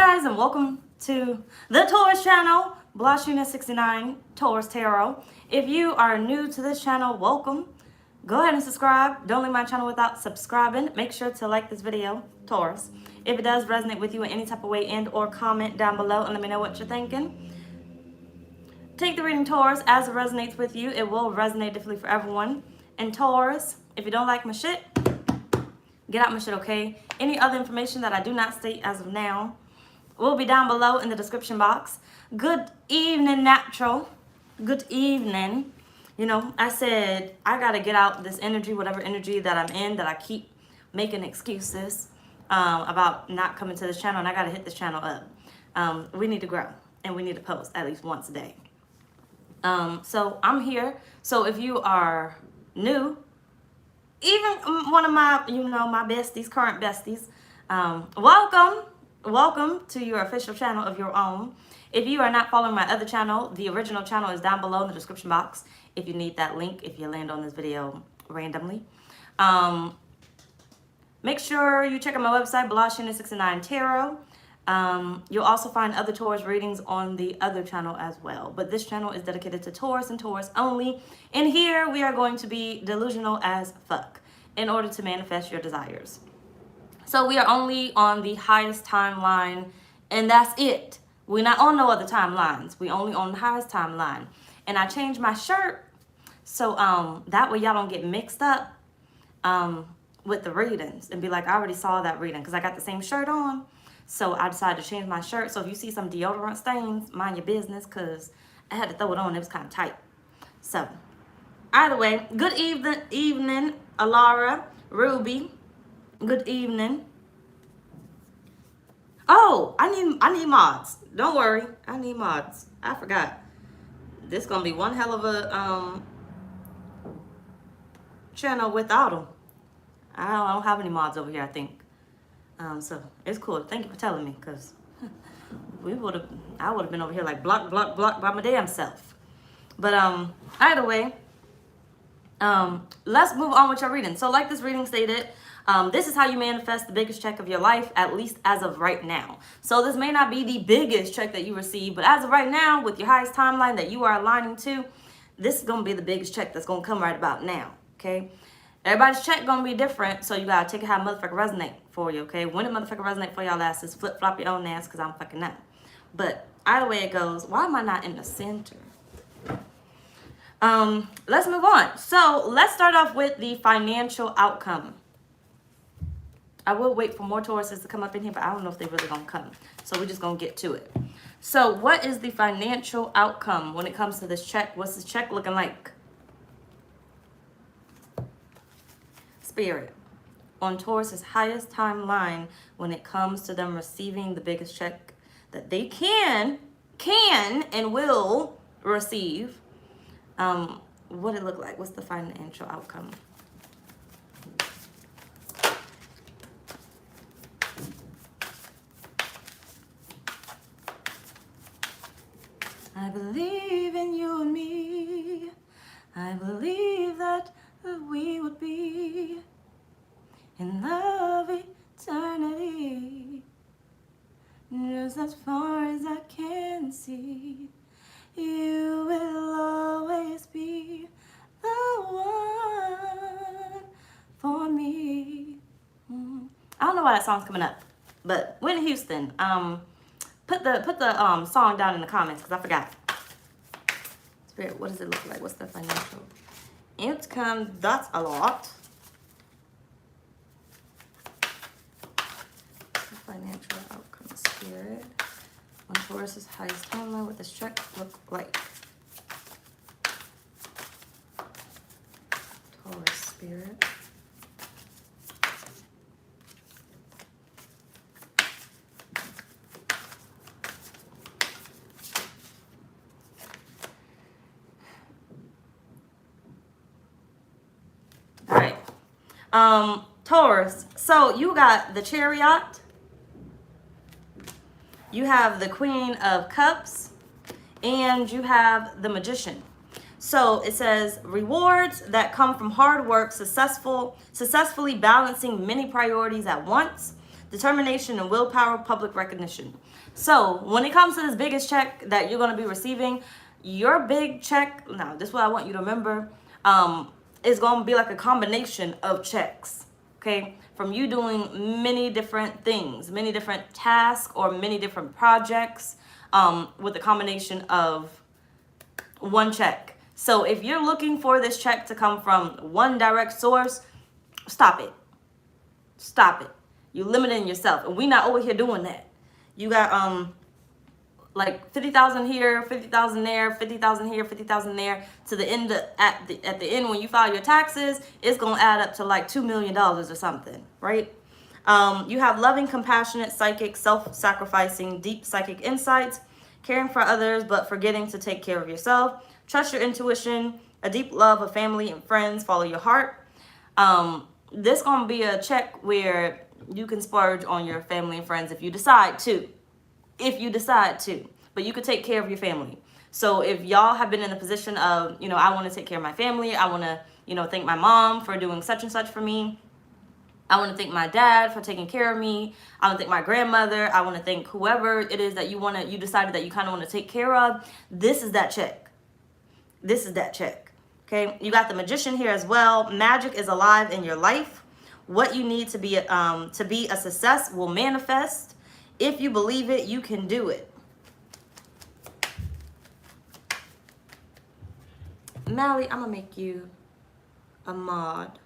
guys, and welcome to the Taurus channel, blahscrystalsale Taurus Tarot. If you are new to this channel, welcome. Go ahead and subscribe. Don't leave my channel without subscribing. Make sure to like this video, Taurus. If it does resonate with you in any type of way, and or comment down below and let me know what you're thinking. Take the reading, Taurus, as it resonates with you. It will resonate differently for everyone. And Taurus, if you don't like my shit, get out my shit, okay? Any other information that I do not state as of now will be down below in the description box. Good evening, natural. Good evening. You know, I said I got to get out this energy, whatever energy that I'm in, that I keep making excuses about not coming to this channel, and I got to hit this channel up. We need to grow, and we need to post at least once a day. So I'm here. So if you are new, even one of my, my besties, current besties, welcome to your official channel of your own. If you are not following my other channel, the original channel is down below in the description box if you need that link, if you land on this video randomly. Make sure you check out my website, blahscrystalsale Tarot. You'll also find other Taurus readings on the other channel as well. But this channel is dedicated to Taurus and Taurus only. And here we are going to be delusional as fuck in order to manifest your desires. So we are only on the highest timeline, and that's it. We're not on no other timelines. We only on the highest timeline. And I changed my shirt so that way y'all don't get mixed up with the readings and be like, I already saw that reading, because I got the same shirt on. So I decided to change my shirt. So if you see some deodorant stains, mind your business, because I had to throw it on. It was kind of tight. So either way, good evening, Alara, Ruby. Good evening. Oh, I need mods. Don't worry, I need mods. I forgot. This gonna be one hell of a channel without them. I don't have any mods over here, I think. So it's cool. Thank you for telling me, because I would have been over here like block by my damn self. But either way, let's move on with your reading. So like this reading stated, this is how you manifest the biggest check of your life, at least as of right now. So this may not be the biggest check that you receive, but as of right now, with your highest timeline that you are aligning to, this is going to be the biggest check that's going to come right about now, okay? Everybody's check going to be different, so you got to take it how motherfucker resonate for you, okay? When it motherfucker resonate for y'all asses, flip-flop your own ass, because I'm fucking not. But either way it goes, why am I not in the center? Let's move on. So let's start off with the financial outcome. I will wait for more Tauruses to come up in here, but I don't know if they're really going to come. So we're just going to get to it. So what is the financial outcome when it comes to this check? What's this check looking like? Spirit. On Taurus's highest timeline when it comes to them receiving the biggest check that they can and will receive. What it look like? What's the financial outcome? I believe in you and me. I believe that we would be in love eternity. Just as far as I can see, you will always be the one for me. I don't know why that song's coming up, but Whitney Houston, put the song down in the comments, because I forgot. Spirit, what does it look like? What's the financial outcome? That's a lot. Financial outcome, Spirit. On Taurus's highest timeline, what this check look like? Taurus, Spirit. All right. Taurus, so you got the Chariot. You have the Queen of Cups, and you have the Magician. So it says rewards that come from hard work, successfully balancing many priorities at once, determination and willpower, public recognition. So when it comes to this biggest check that you're going to be receiving, your big check, now this is what I want you to remember, is going to be like a combination of checks, okay? From you doing many different things, many different tasks or many different projects, with a combination of one check. So if you're looking for this check to come from one direct source, stop it. Stop it. You're limiting yourself. And we're not over here doing that. You got like 50,000 here, 50,000 there, 50,000 here, 50,000 there. To the end at the end when you file your taxes, it's gonna add up to like $2 million or something, right? You have loving, compassionate, psychic, self-sacrificing, deep psychic insights, caring for others but forgetting to take care of yourself. Trust your intuition, a deep love of family and friends. Follow your heart. This gonna be a check where you can splurge on your family and friends if you decide to. But you could take care of your family. So if y'all have been in a position of, I want to take care of my family, I want to, thank my mom for doing such and such for me, I want to thank my dad for taking care of me, I want to thank my grandmother, I want to thank whoever it is that you decided that you kind of want to take care of, this is that check. This is that check. Okay, you got the Magician here as well. Magic is alive in your life. What you need to be a success will manifest. If you believe it, you can do it. Mally, I'm gonna make you a mod.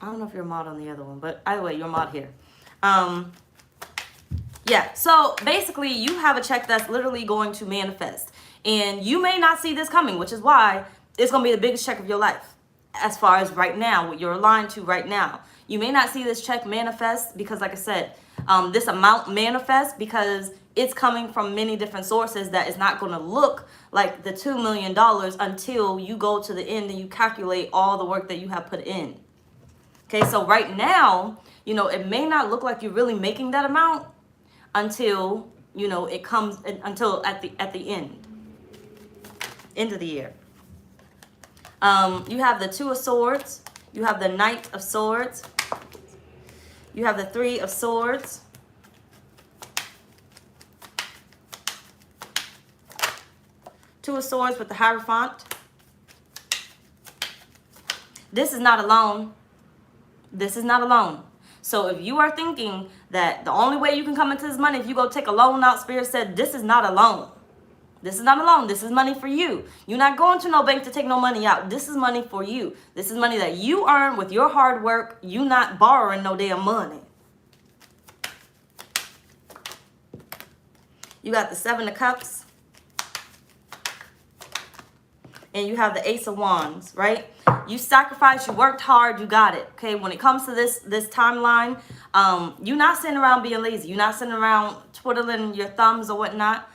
I don't know if you're a mod on the other one, but either way, you're a mod here. Yeah, so basically you have a check that's literally going to manifest. And you may not see this coming, which is why it's going to be the biggest check of your life. As far as right now, what you're aligned to right now. You may not see this check manifest because, like I said, this amount manifests because it's coming from many different sources that is not going to look like the $2 million until you go to the end and you calculate all the work that you have put in. Okay, so right now, it may not look like you're really making that amount until, it comes, until at the end of the year. You have the Two of Swords. You have the Knight of Swords. You have the Three of Swords. Two of Swords with the Hierophant. This is not alone. This is not alone. So if you are thinking that the only way you can come into this money if you go take a loan out, Spirit said this is not a loan. This is not a loan. This is money for you. You're not going to no bank to take no money out. This is money for you. This is money that you earn with your hard work. You not borrowing no damn money. You got the Seven of Cups. And you have the Ace of Wands, right? You sacrificed, you worked hard, you got it. Okay, when it comes to this timeline, you're not sitting around being lazy. You're not sitting around twiddling your thumbs or whatnot.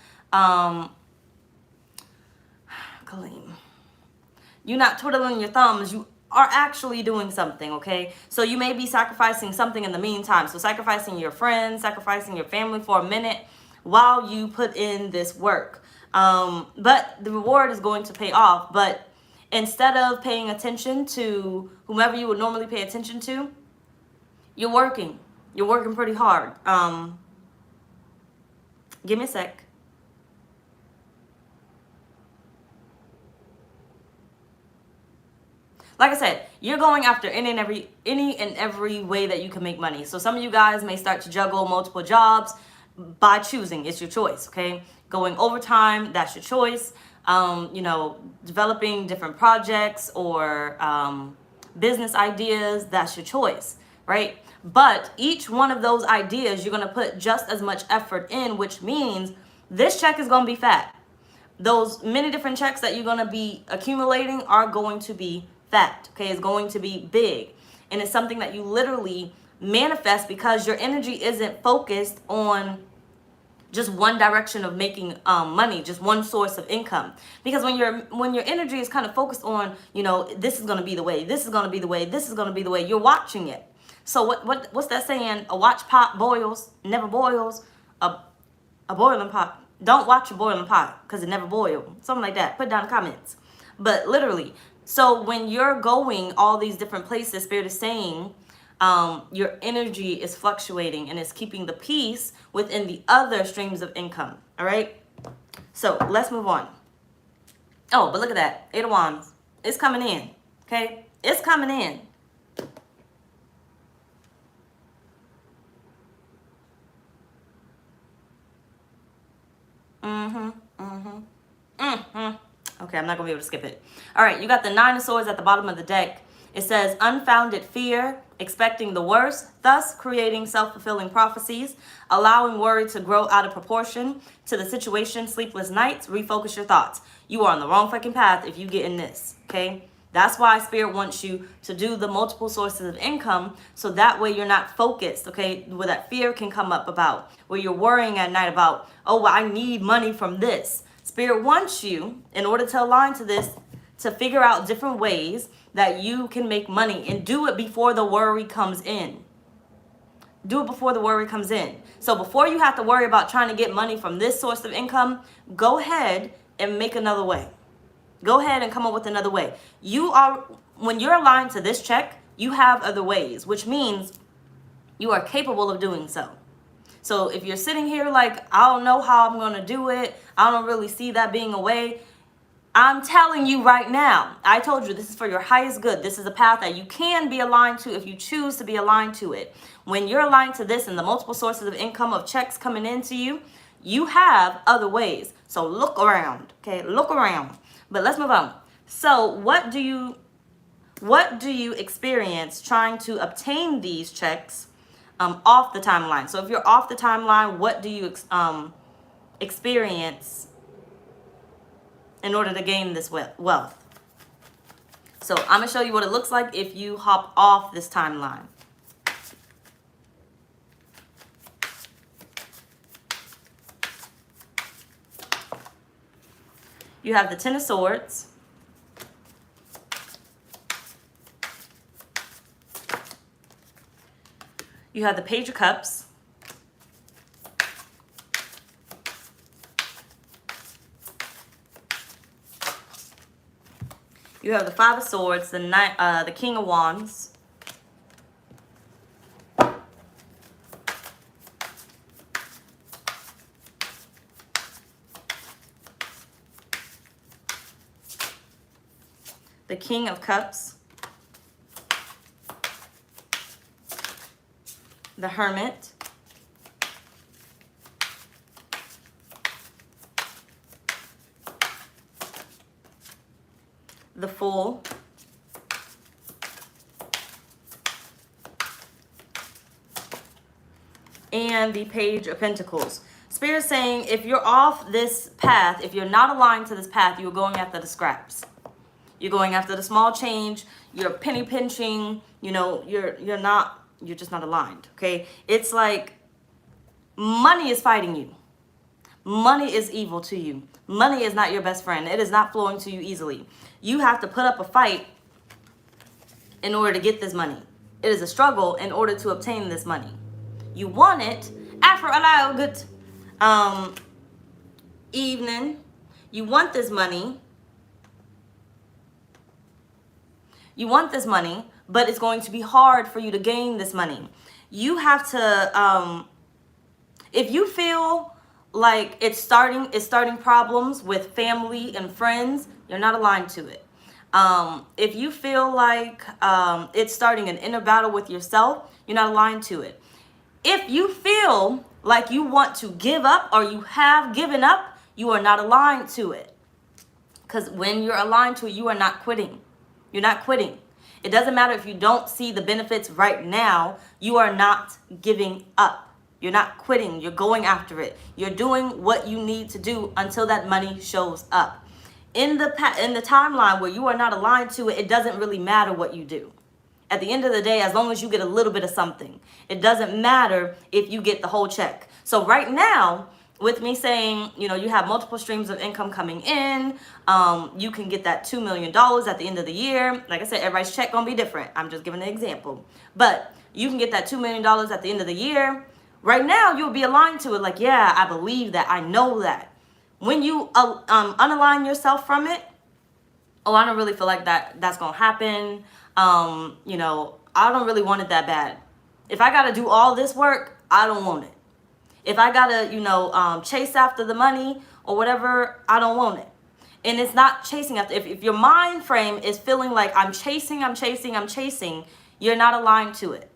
You're not twiddling your thumbs. You are actually doing something, okay? So you may be sacrificing something in the meantime. So sacrificing your friends, sacrificing your family for a minute while you put in this work. But the reward is going to pay off. But instead of paying attention to whomever you would normally pay attention to, you're working. You're working pretty hard. Give me a sec. Like I said, you're going after any and every way that you can make money. So some of you guys may start to juggle multiple jobs by choosing. It's your choice, okay? Going overtime, that's your choice. Developing different projects or business ideas, that's your choice, right? But each one of those ideas, you're going to put just as much effort in, which means this check is going to be fat. Those many different checks that you're going to be accumulating are going to be fat, okay? It's going to be big. And it's something that you literally manifest because your energy isn't focused on just one direction of making money, just one source of income. Because when your energy is kind of focused on, this is going to be the way, this is going to be the way, this is going to be the way, you're watching it. So what's that saying? A watch pot boils, never boils. A boiling pot. Don't watch a boiling pot because it never boils. Something like that. Put down in the comments. But literally, so when you're going all these different places, Spirit is saying, your energy is fluctuating and it's keeping the peace within the other streams of income. All right. So let's move on. Oh, but look at that. 8 of Wands. It's coming in. Okay. It's coming in. Okay, I'm not gonna be able to skip it. All right, you got the 9 of Swords at the bottom of the deck. It says unfounded fear, expecting the worst, thus creating self-fulfilling prophecies, allowing worry to grow out of proportion to the situation, sleepless nights, refocus your thoughts. You are on the wrong fucking path if you get in this, okay? That's why Spirit wants you to do the multiple sources of income, so that way you're not focused, okay? Where that fear can come up about, where you're worrying at night about, oh, well, I need money from this. Spirit wants you, in order to align to this, to figure out different ways that you can make money, and do it before the worry comes in. Do it before the worry comes in. So before you have to worry about trying to get money from this source of income, go ahead and make another way. Go ahead and come up with another way. When you're aligned to this check, you have other ways, which means you are capable of doing so. So if you're sitting here like, I don't know how I'm going to do it, I don't really see that being a way, I'm telling you right now, I told you this is for your highest good. This is a path that you can be aligned to if you choose to be aligned to it. When you're aligned to this and the multiple sources of income of checks coming into you, you have other ways. So look around, okay? Look around. But let's move on. So what do you experience trying to obtain these checks off the timeline? So if you're off the timeline, what do you experience in order to gain this wealth? So I'm going to show you what it looks like if you hop off this timeline. You have the 10 of Swords. You have the Page of Cups. You have the 5 of Swords, the King of Wands. The King of Cups. The Hermit. The Fool. And the Page of Pentacles. Spirit saying if you're off this path, if you're not aligned to this path, you're going after the scraps. You're going after the small change. You're penny pinching. You know, you're just not aligned, okay? It's like money is fighting you. Money is evil to you. Money is not your best friend. It is not flowing to you easily. You have to put up a fight in order to get this money. It is a struggle in order to obtain this money. You want it after a lot of good evening. You want this money. You want this money, but it's going to be hard for you to gain this money. You have to, if you feel like it's starting problems with family and friends, you're not aligned to it. If you feel like it's starting an inner battle with yourself, you're not aligned to it. If you feel like you want to give up or you have given up, you are not aligned to it. Because when you're aligned to it, you are not quitting. You're not quitting. It doesn't matter if you don't see the benefits right now. You are not giving up. You're not quitting. You're going after it. You're doing what you need to do until that money shows up. In the timeline where you are not aligned to it, it doesn't really matter what you do. At the end of the day, as long as you get a little bit of something, it doesn't matter if you get the whole check. So right now, with me saying, you know, you have multiple streams of income coming in, you can get that $2 million at the end of the year. Like I said, everybody's check gonna be different. I'm just giving an example. But you can get that $2 million at the end of the year. Right now, you'll be aligned to it. Like, yeah, I believe that. I know that. When you unalign yourself from it, oh, I don't really feel like that's gonna happen. You know, I don't really want it that bad. If I got to do all this work, I don't want it. If I got to, chase after the money or whatever, I don't want it. And it's not chasing after. If your mind frame is feeling like I'm chasing, you're not aligned to it.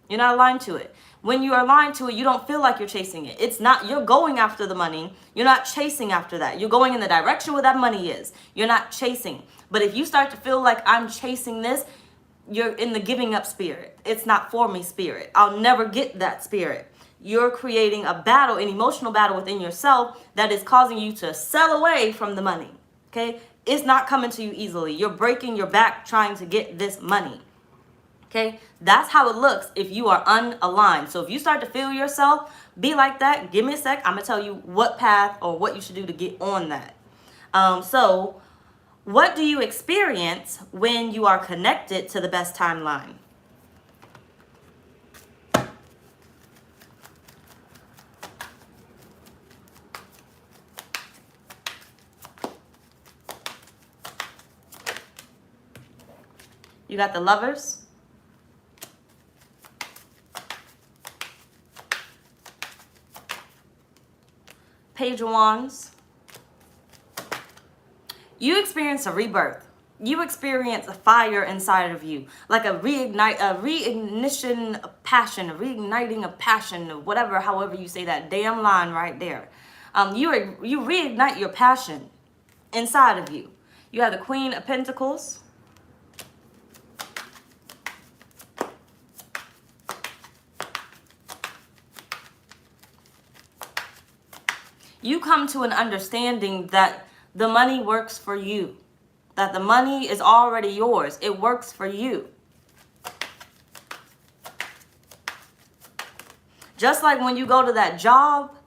You're not aligned to it. When you are aligned to it, you don't feel like you're chasing it. It's not, you're going after the money. You're not chasing after that. You're going in the direction where that money is. You're not chasing. But if you start to feel like I'm chasing this, you're in the giving up spirit. It's not for me spirit. I'll never get that spirit. You're creating a battle, an emotional battle within yourself that is causing you to sell away from the money. Okay? It's not coming to you easily. You're breaking your back trying to get this money. Okay? That's how it looks if you are unaligned. So if you start to feel yourself be like that, give me a sec. I'm going to tell you what path or what you should do to get on that. So what do you experience when you are connected to the best timeline? You got the Lovers, Page of Wands. You experience a rebirth. You experience a fire inside of you, like a reignition of passion, a reigniting of passion, or whatever, however you say that damn line right there. You reignite your passion inside of you. You have the Queen of Pentacles. You come to an understanding that the money works for you, that the money is already yours. It works for you. Just like when you go to that job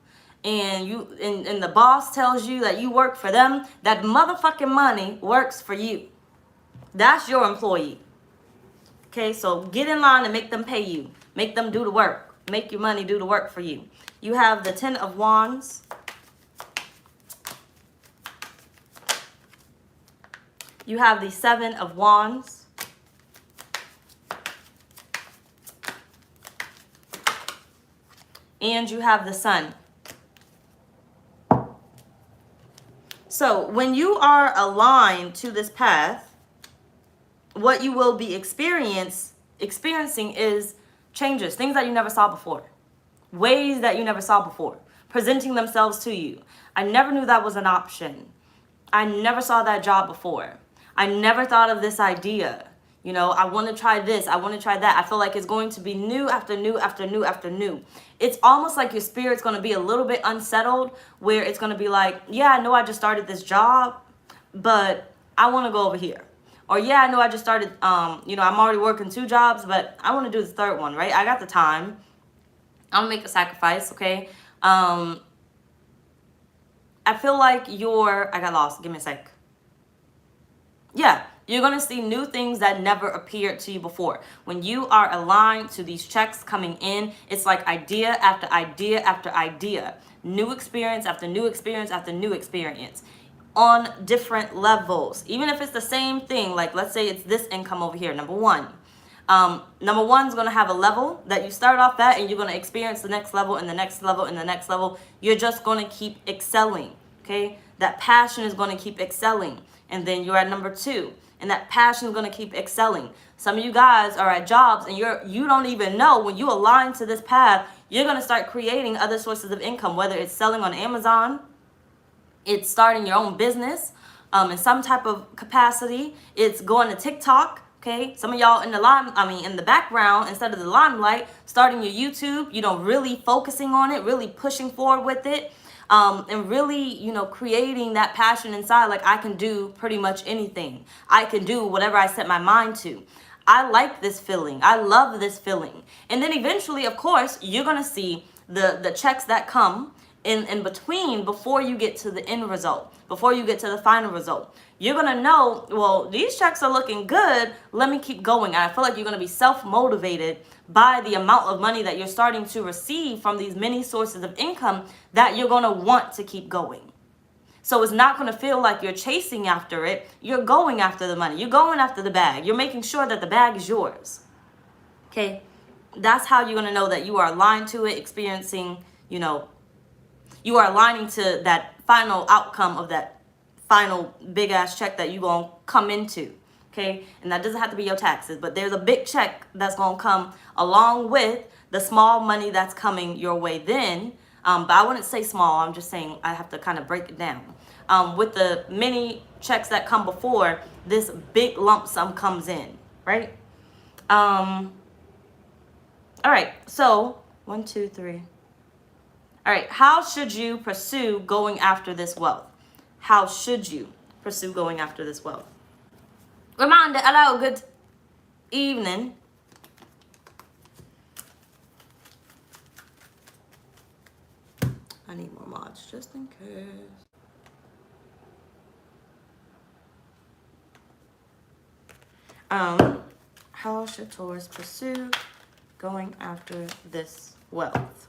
and and the boss tells you that you work for them, that motherfucking money works for you. That's your employee. Okay, so get in line and make them pay you. Make them do the work. Make your money do the work for you. You have the Ten of Wands. You have the Seven of Wands. And you have the Sun. So when you are aligned to this path, what you will be experiencing is changes, things that you never saw before, ways that you never saw before, presenting themselves to you. I never knew that was an option. I never saw that job before. I never thought of this idea. You know, I want to try this. I want to try that. I feel like it's going to be new after new after new after new. It's almost like your spirit's going to be a little bit unsettled, where it's going to be like, yeah, I know I just started this job, but I want to go over here. Or yeah, I know I just started, I'm already working 2 jobs, but I want to do the 3rd one, right? I got the time. I'm going to make a sacrifice, okay? I feel like I got lost. Give me a sec. Yeah, you're going to see new things that never appeared to you before. When you are aligned to these checks coming in, it's like idea after idea after idea. New experience after new experience after new experience on different levels. Even if it's the same thing, like let's say it's this income over here, number one. Number one is going to have a level that you start off at, and you're going to experience the next level and the next level and the next level. You're just going to keep excelling, okay? That passion is going to keep excelling. And then you're at number 2, and that passion is going to keep excelling. Some of you guys are at jobs and you don't even know, when you align to this path, you're going to start creating other sources of income, whether it's selling on Amazon, it's starting your own business in some type of capacity, it's going to TikTok. Okay, some of y'all in the background, instead of the limelight, starting your YouTube, really focusing on it, really pushing forward with it. And really, creating that passion inside, like I can do pretty much anything. I can do whatever I set my mind to. I like this feeling. I love this feeling. And then eventually, of course, you're going to see the checks that come in between before you get to the end result, before you get to the final result. You're going to know, well, these checks are looking good. Let me keep going. And I feel like you're going to be self-motivated by the amount of money that you're starting to receive from these many sources of income, that you're going to want to keep going. So it's not going to feel like you're chasing after it. You're going after the money. You're going after the bag. You're making sure that the bag is yours. Okay, that's how you're going to know that you are aligned to it, experiencing, you know, you are aligning to that final outcome of that final big ass check that you're going to come into. Okay, and that doesn't have to be your taxes, but there's a big check that's going to come along with the small money that's coming your way then. But I wouldn't say small, I'm just saying I have to kind of break it down. With the many checks that come before, this big lump sum comes in, right? All right, so 1, 2, 3. All right, how should you pursue going after this wealth? How should you pursue going after this wealth? Reminder, hello, good evening. I need more mods just in case. How should Taurus pursue going after this wealth?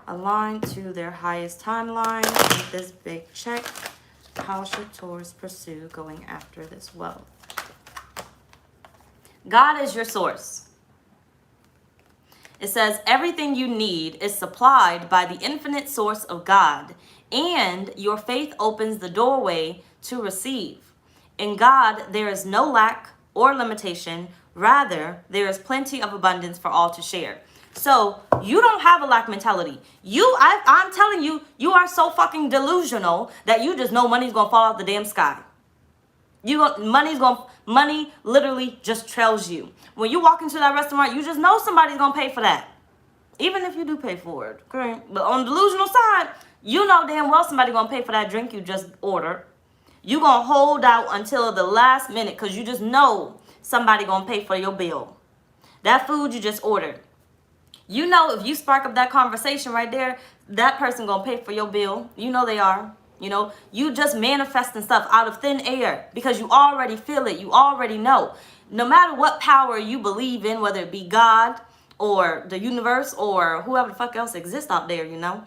Aligned to their highest timeline with this big check. How should Taurus pursue going after this wealth? God is your source. It says everything you need is supplied by the infinite source of God, and your faith opens the doorway to receive. In God, there is no lack or limitation. Rather, there is plenty of abundance for all to share. So you don't have a lack mentality. I'm telling you, you are so fucking delusional that you just know money's gonna fall out the damn sky. Money literally just trails you. When you walk into that restaurant, you just know somebody's gonna pay for that. Even if you do pay for it, okay? But on the delusional side, you know damn well somebody gonna pay for that drink you just ordered. You gonna hold out until the last minute because you just know somebody gonna pay for your bill. That food you just ordered. You know if you spark up that conversation right there, that person gonna pay for your bill. You know they are. You know, you just manifesting stuff out of thin air because you already feel it. You already know. No matter what power you believe in, whether it be God or the universe or whoever the fuck else exists out there, you know.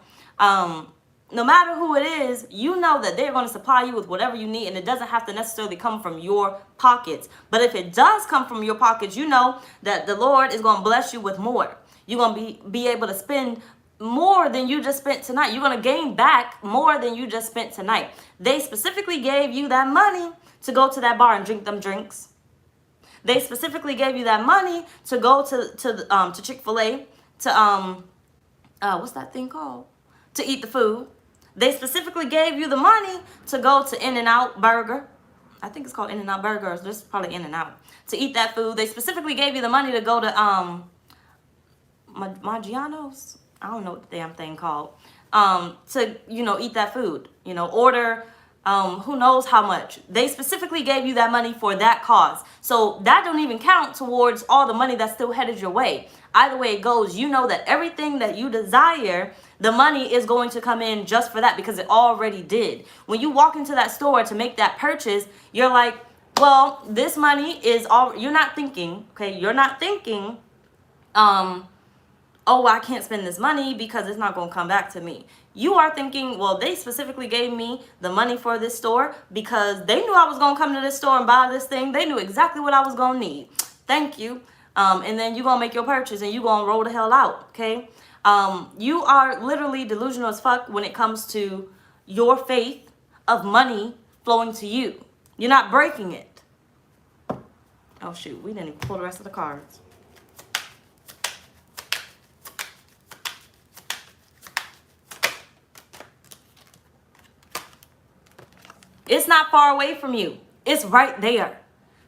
No matter who it is, you know that they're going to supply you with whatever you need, and it doesn't have to necessarily come from your pockets. But if it does come from your pockets, you know that the Lord is going to bless you with more. You're going to be able to spend more than you just spent tonight. You're going to gain back more than you just spent tonight. They specifically gave you that money to go to that bar and drink them drinks. They specifically gave you that money to go to Chick-fil-A to what's that thing called? To eat the food. They specifically gave you the money to go to In-N-Out Burger. I think it's called In-N-Out Burger. This is probably In-N-Out. To eat that food. They specifically gave you the money to go to Maggiano's. I don't know what the damn thing called. To, you know, eat that food. You know, order who knows how much. They specifically gave you that money for that cause. So that don't even count towards all the money that's still headed your way. Either way it goes, you know that everything that you desire, the money is going to come in just for that because it already did. When you walk into that store to make that purchase, you're like, well, this money is all, you're not thinking, okay? You're not thinking, oh, I can't spend this money because it's not going to come back to me. You are thinking, well, they specifically gave me the money for this store because they knew I was going to come to this store and buy this thing. They knew exactly what I was going to need. Thank you. And then you're going to make your purchase and you're going to roll the hell out, okay? You are literally delusional as fuck when it comes to your faith of money flowing to you. You're not breaking it. Oh, shoot. We didn't even pull the rest of the cards. It's not far away from you. It's right there.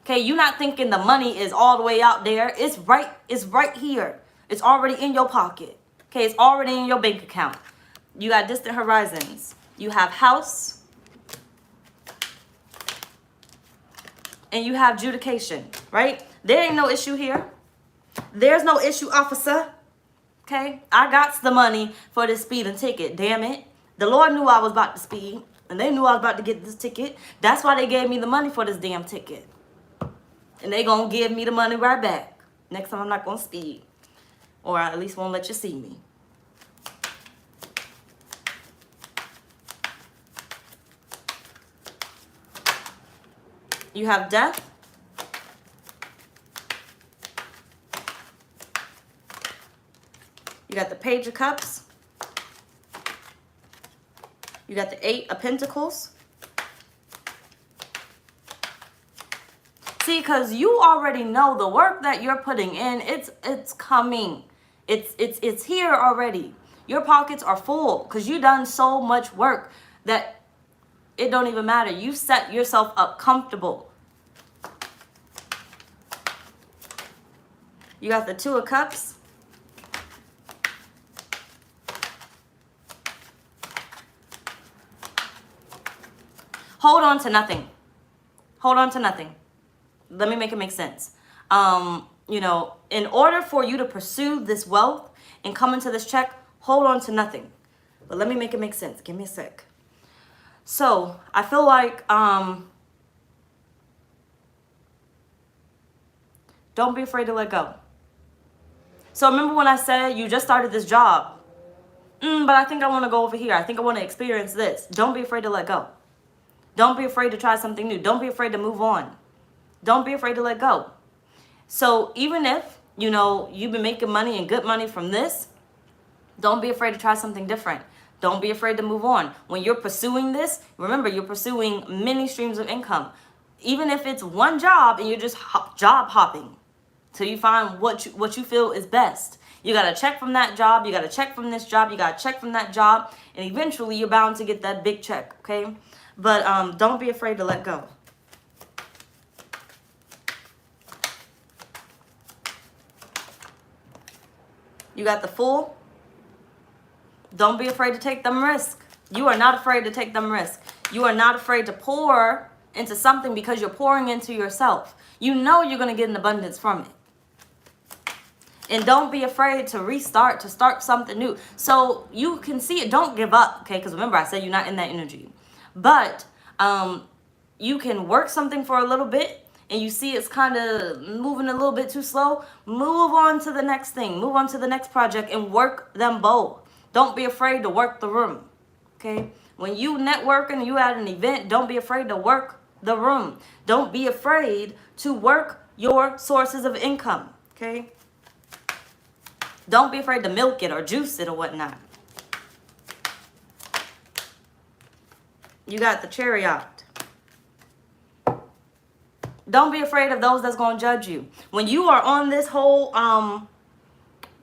Okay, you're not thinking the money is all the way out there. It's right here. It's already in your pocket. Okay, it's already in your bank account. You got distant horizons. You have house. And you have adjudication, right? There ain't no issue here. There's no issue, officer. Okay, I got the money for this speeding ticket, damn it. The Lord knew I was about to speed. And they knew I was about to get this ticket. That's why they gave me the money for this damn ticket. And they gonna give me the money right back. Next time I'm not gonna speed. Or I at least won't let you see me. You have death. You got the Page of Cups. You got the 8 of Pentacles. See, because you already know the work that you're putting in, it's coming. It's here already. Your pockets are full because you've done so much work that it don't even matter. You set yourself up comfortable. You got the 2 of Cups. Hold on to nothing. Hold on to nothing. Let me make it make sense. You know, in order for you to pursue this wealth and come into this check, hold on to nothing. But let me make it make sense. Give me a sec. So I feel like don't be afraid to let go. So remember when I said you just started this job, but I think I want to go over here. I think I want to experience this. Don't be afraid to let go. Don't be afraid to try something new. Don't be afraid to move on. Don't be afraid to let go. So even if, you know, you've been making money and good money from this, don't be afraid to try something different. Don't be afraid to move on. When you're pursuing this, remember, you're pursuing many streams of income. Even if it's one job and you're just job hopping till you find what you feel is best. You got to check from that job. You got to check from this job. You got to check from that job. And eventually you're bound to get that big check, okay? But don't be afraid to let go. You got the Fool. Don't be afraid to take them risks. You are not afraid to take them risks. You are not afraid to pour into something because you're pouring into yourself. You know you're going to get an abundance from it. And don't be afraid to restart, to start something new. So you can see it. Don't give up, okay? Because remember, I said you're not in that energy. But you can work something for a little bit and you see it's kind of moving a little bit too slow. Move on to the next thing. Move on to the next project and work them both. Don't be afraid to work the room, okay? When you networking and you at an event, don't be afraid to work the room. Don't be afraid to work your sources of income, okay? Don't be afraid to milk it or juice it or whatnot. You got the Chariot. Don't be afraid of those that's going to judge you. When you are on this whole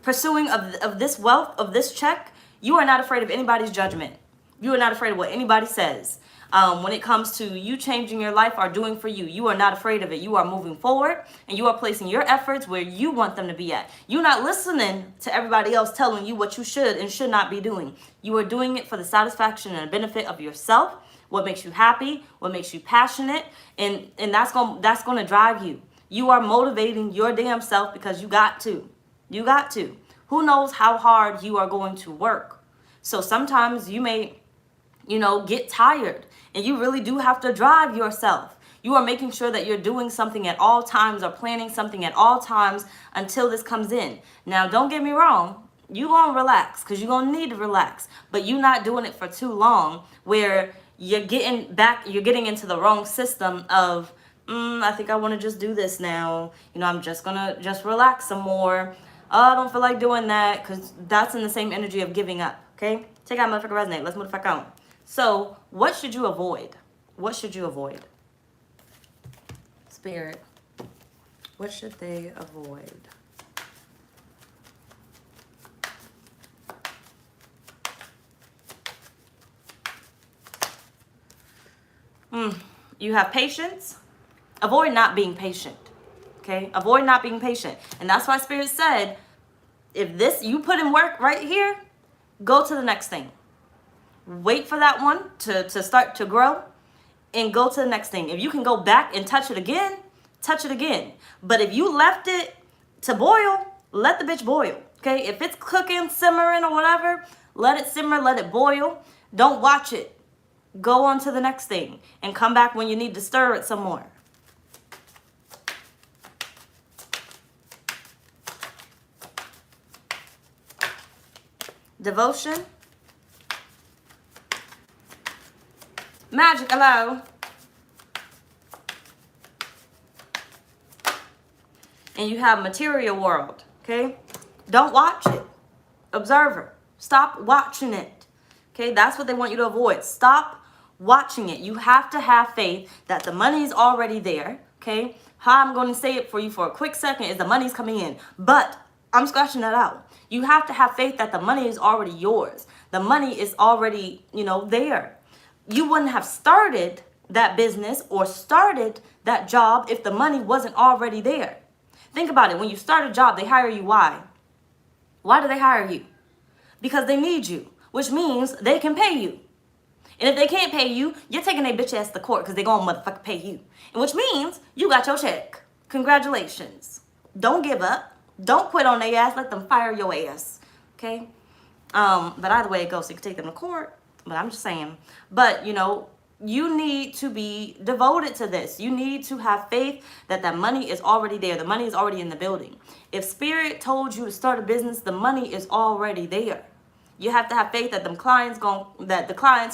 pursuing of this wealth, of this check, you are not afraid of anybody's judgment. You are not afraid of what anybody says. When it comes to you changing your life or doing for you, you are not afraid of it. You are moving forward and you are placing your efforts where you want them to be at. You're not listening to everybody else telling you what you should and should not be doing. You are doing it for the satisfaction and benefit of yourself, what makes you happy, what makes you passionate, and that's going to drive you. You are motivating your damn self because you got to. You got to. Who knows how hard you are going to work? So sometimes you may, you know, get tired. And you really do have to drive yourself. You are making sure that you're doing something at all times or planning something at all times until this comes in. Now, don't get me wrong. You're going to relax because you're going to need to relax. But you're not doing it for too long where you're getting into the wrong system of, I think I want to just do this now. You know, I'm just going to just relax some more. Oh, I don't feel like doing that because that's in the same energy of giving up. Okay? Take out motherfucker resonate. Let's move the fuck on. So, what should you avoid? What should you avoid? Spirit, what should they avoid? You have patience. Avoid not being patient. Okay? Avoid not being patient. And that's why Spirit said, if this, you put in work right here, go to the next thing. Wait for that one to start to grow and go to the next thing. If you can go back and touch it again, touch it again. But if you left it to boil, let the bitch boil. Okay? If it's cooking, simmering or whatever, let it simmer, let it boil. Don't watch it. Go on to the next thing and come back when you need to stir it some more. Devotion. Magic, hello. And you have material world, okay? Don't watch it. observer. Stop watching it. Okay, that's what they want you to avoid. Stop watching it. You have to have faith that the money is already there. Okay, how I'm going to say it for you for a quick second is the money's coming in, but I'm scratching that out. You have to have faith that the money is already yours. The money is already, there. You wouldn't have started that business or started that job if the money wasn't already there. Think about it. When you start a job, they hire you. Why? Why do they hire you? Because they need you, which means they can pay you. And if they can't pay you, you're taking their bitch ass to court because they're going to motherfucking pay you. And which means you got your check. Congratulations. Don't give up. Don't quit on their ass. Let them fire your ass. Okay? But either way it goes, so you can take them to court. But I'm just saying. But, you need to be devoted to this. You need to have faith that that money is already there. The money is already in the building. If Spirit told you to start a business, the money is already there. You have to have faith that the clients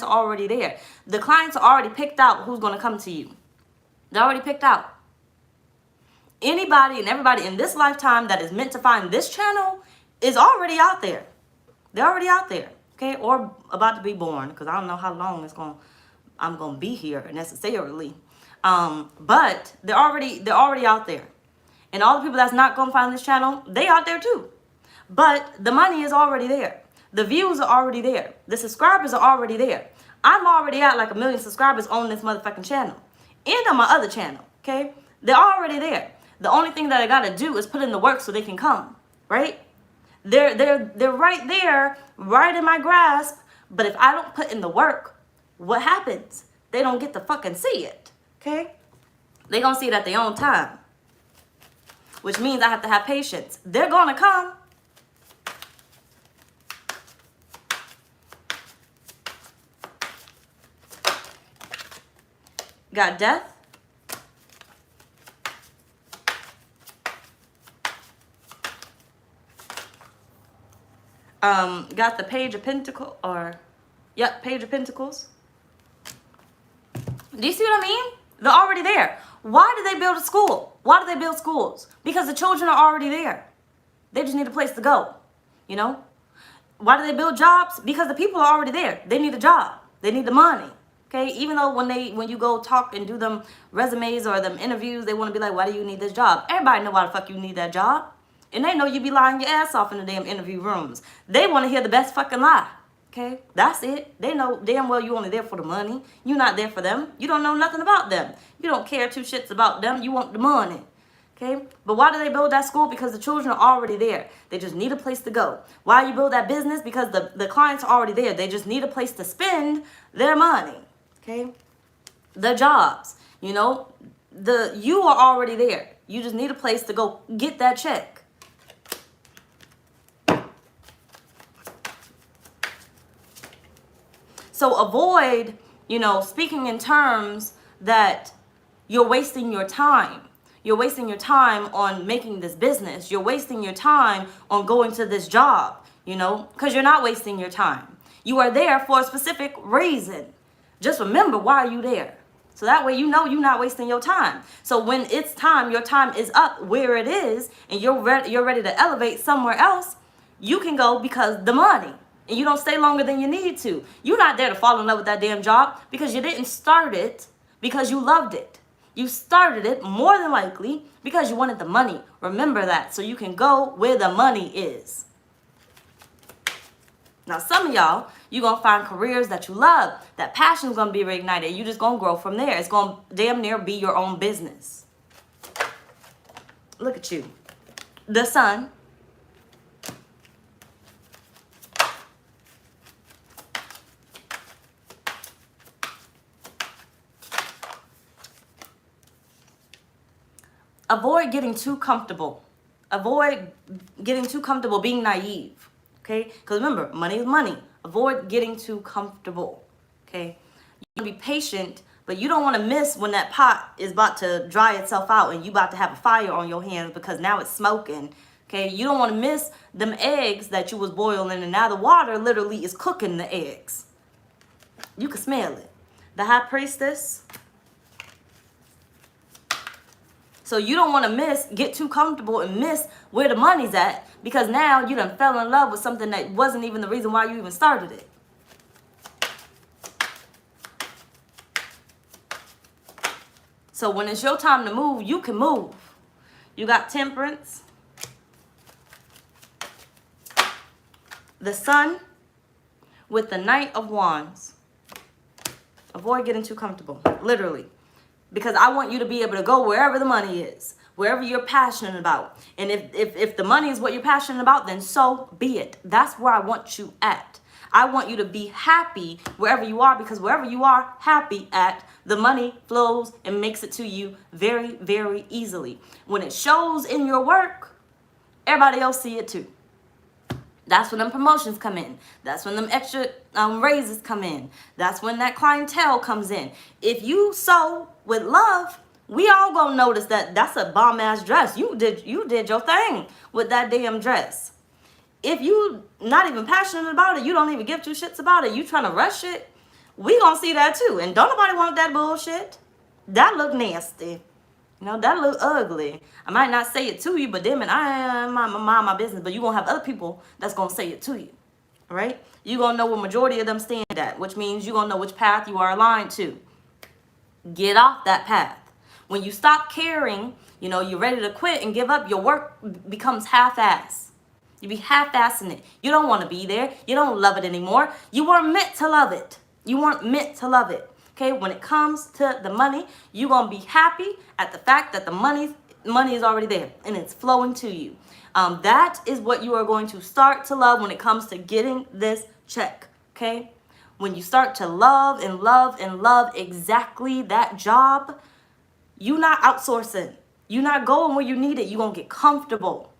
are already there. The clients are already picked out who's going to come to you. They're already picked out. Anybody and everybody in this lifetime that is meant to find this channel is already out there. They're already out there, okay? Or about to be born, because I don't know how long I'm going to be here necessarily. But they're already out there. And all the people that's not going to find this channel, they out there too. But the money is already there. The views are already there. The subscribers are already there. I'm already at like 1 million subscribers on this motherfucking channel. And on my other channel, okay? They're already there. The only thing that I got to do is put in the work so they can come, right? They're right there, right in my grasp. But if I don't put in the work, what happens? They don't get to fucking see it, okay? They're going to see it at their own time. Which means I have to have patience. They're going to come. Got death. Got the Page of Pentacles, Page of Pentacles. Do you see what I mean? They're already there. Why do they build a school? Why do they build schools? Because the children are already there. They just need a place to go, Why do they build jobs? Because the people are already there. They need a job. They need the money. Okay, even though when you go talk and do them resumes or them interviews, they want to be like, why do you need this job? Everybody know why the fuck you need that job. And they know you be lying your ass off in the damn interview rooms. They want to hear the best fucking lie. Okay, that's it. They know damn well you only there for the money. You're not there for them. You don't know nothing about them. You don't care two shits about them. You want the money. Okay, but why do they build that school? Because the children are already there. They just need a place to go. Why you build that business? Because the clients are already there. They just need a place to spend their money. Okay, the jobs, you are already there. You just need a place to go get that check. So avoid, speaking in terms that you're wasting your time. You're wasting your time on making this business. You're wasting your time on going to this job, because you're not wasting your time. You are there for a specific reason. Just remember, why are you there? So that way you're not wasting your time. So when it's time, your time is up where it is, and you're ready to elevate somewhere else, you can go because the money. And you don't stay longer than you need to. You're not there to fall in love with that damn job because you didn't start it because you loved it. You started it more than likely because you wanted the money. Remember that, so you can go where the money is. Now, some of y'all, you're going to find careers that you love. That passion is going to be reignited. You're just going to grow from there. It's going to damn near be your own business. Look at you. The Sun. Avoid getting too comfortable. Avoid getting too comfortable being naive. Okay? Because remember, money is money. Avoid getting too comfortable. Okay? You can be patient, but you don't want to miss when that pot is about to dry itself out and you about to have a fire on your hands because now it's smoking. Okay? You don't want to miss them eggs that you was boiling and now the water literally is cooking the eggs. You can smell it. The High Priestess. So you don't want to get too comfortable and miss where the money's at, because now you done fell in love with something that wasn't even the reason why you even started it. So when it's your time to move, you can move. You got Temperance, the Sun with the Knight of Wands. Avoid getting too comfortable, literally. Because I want you to be able to go wherever the money is, wherever you're passionate about. And if the money is what you're passionate about, then so be it. That's where I want you at. I want you to be happy wherever you are, because wherever you are happy at, the money flows and makes it to you very, very easily. When it shows in your work, everybody else see it too. That's when them promotions come in. That's when them extra raises come in. That's when that clientele comes in. If you sew with love, we all gonna notice that that's a bomb ass dress. You did your thing with that damn dress. If you not even passionate about it, you don't even give two shits about it, you trying to rush it, we gonna see that too. And don't nobody want that bullshit. That look nasty. You know, that look ugly. I might not say it to you, but damn it, I mind my business. But you're going to have other people that's going to say it to you. All right? You're going to know where majority of them stand at, which means you're going to know which path you are aligned to. Get off that path. When you stop caring, you know, you're ready to quit and give up, your work becomes half-ass. You be half-assing it. You don't want to be there. You don't love it anymore. You weren't meant to love it. You weren't meant to love it. Okay, when it comes to the money, you're going to be happy at the fact that the money is already there and it's flowing to you. That is what you are going to start to love when it comes to getting this check. Okay, when you start to love and love and love exactly that job, you're not outsourcing. You're not going where you need it. You're going to get comfortable.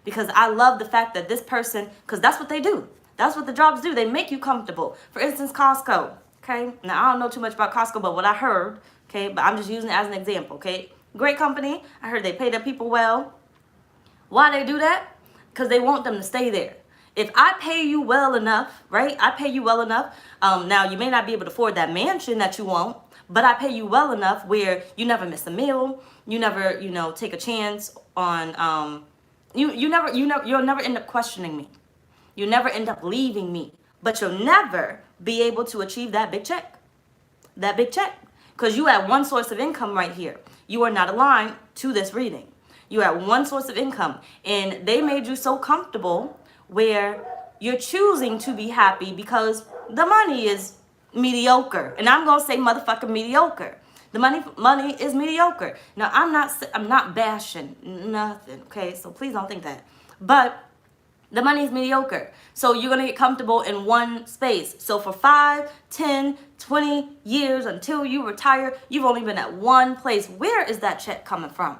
Because I love the fact that this person, because that's what they do. That's what the jobs do. They make you comfortable. For instance, Costco. Okay, now I don't know too much about Costco, but what I heard, okay, but I'm just using it as an example, okay? Great company. I heard they pay their people well. Why they do that? Because they want them to stay there. If I pay you well enough, right? I pay you well enough. Now, you may not be able to afford that mansion that you want, but I pay you well enough where you never miss a meal. You never, you know, take a chance on, you'll never end up questioning me. You never end up leaving me. But you'll never be able to achieve that big check. That big check. Because you have one source of income right here. You are not aligned to this reading. You have one source of income. And they made you so comfortable where you're choosing to be happy because the money is mediocre. And I'm going to say motherfucking mediocre. The money is mediocre. Now, I'm not bashing nothing, okay? So please don't think that. But the money is mediocre. So you're going to get comfortable in one space. So for 5, 10, 20 years until you retire, you've only been at one place. Where is that check coming from?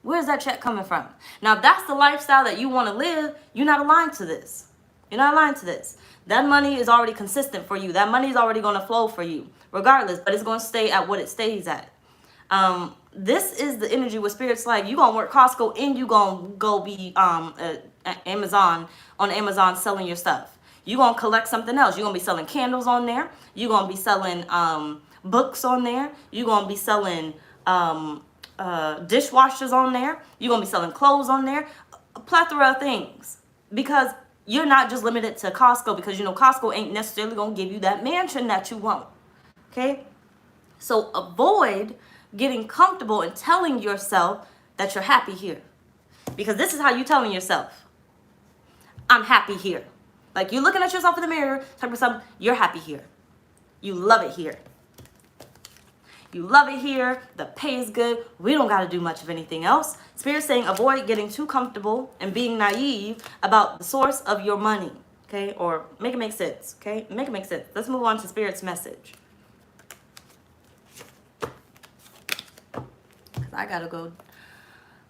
Where's that check coming from? Now, if that's the lifestyle that you want to live, you're not aligned to this. You're not aligned to this. That money is already consistent for you. That money is already going to flow for you, regardless. But it's going to stay at what it stays at. This is the energy with Spirit's like, you're going to work Costco and you're going to go be Amazon, on Amazon selling your stuff. You're going to collect something else. You're going to be selling candles on there. You're going to be selling books on there. You're going to be selling dishwashers on there. You're going to be selling clothes on there. A plethora of things. Because you're not just limited to Costco, because you know Costco ain't necessarily going to give you that mansion that you want. Okay? So avoid getting comfortable and telling yourself that you're happy here. Because this is how you're telling yourself, I'm happy here. Like you're looking at yourself in the mirror, telling yourself, you're happy here. You love it here. You love it here. The pay is good. We don't got to do much of anything else. Spirit's saying avoid getting too comfortable and being naive about the source of your money. Okay? Or make it make sense. Okay? Make it make sense. Let's move on to Spirit's message. I got to go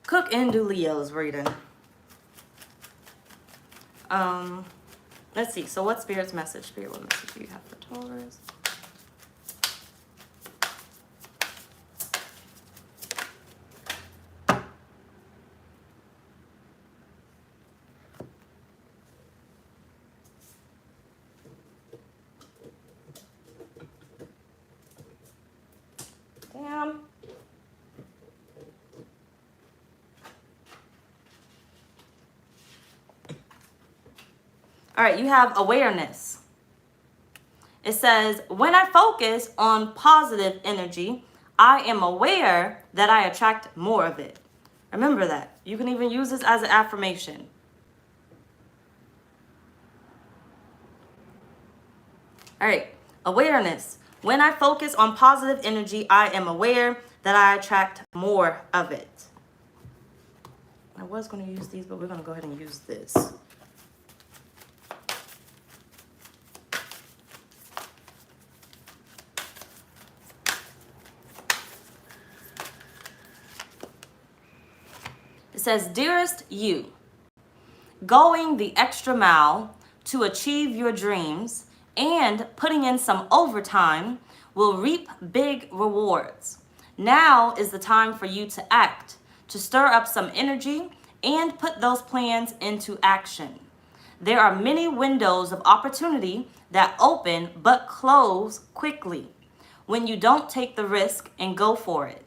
cook and do Leo's reading. Let's see. So what's Spirit's message? Spirit, what message do you have for Taurus? Damn. All right, you have awareness. It says, when I focus on positive energy, I am aware that I attract more of it. Remember that. You can even use this as an affirmation. All right, awareness. When I focus on positive energy, I am aware that I attract more of it. I was going to use these, but we're going to go ahead and use this. It says, dearest you, going the extra mile to achieve your dreams and putting in some overtime will reap big rewards. Now is the time for you to act, to stir up some energy and put those plans into action. There are many windows of opportunity that open but close quickly when you don't take the risk and go for it.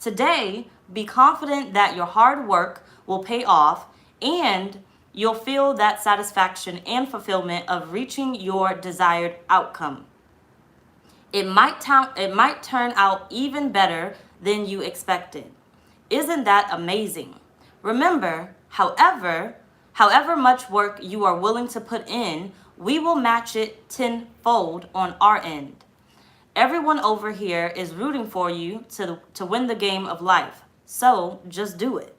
Today, be confident that your hard work will pay off and you'll feel that satisfaction and fulfillment of reaching your desired outcome. It might turn out even better than you expected. Isn't that amazing? Remember, however much work you are willing to put in, we will match it tenfold on our end. Everyone over here is rooting for you to win the game of life. So just do it.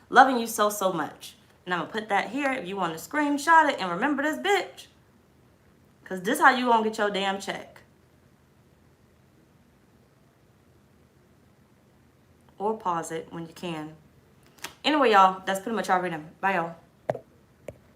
Loving you so, so much. And I'm going to put that here if you want to screenshot it and remember this bitch. Because this is how you going to get your damn check. Or pause it when you can. Anyway, y'all, that's pretty much our reading. Bye, y'all.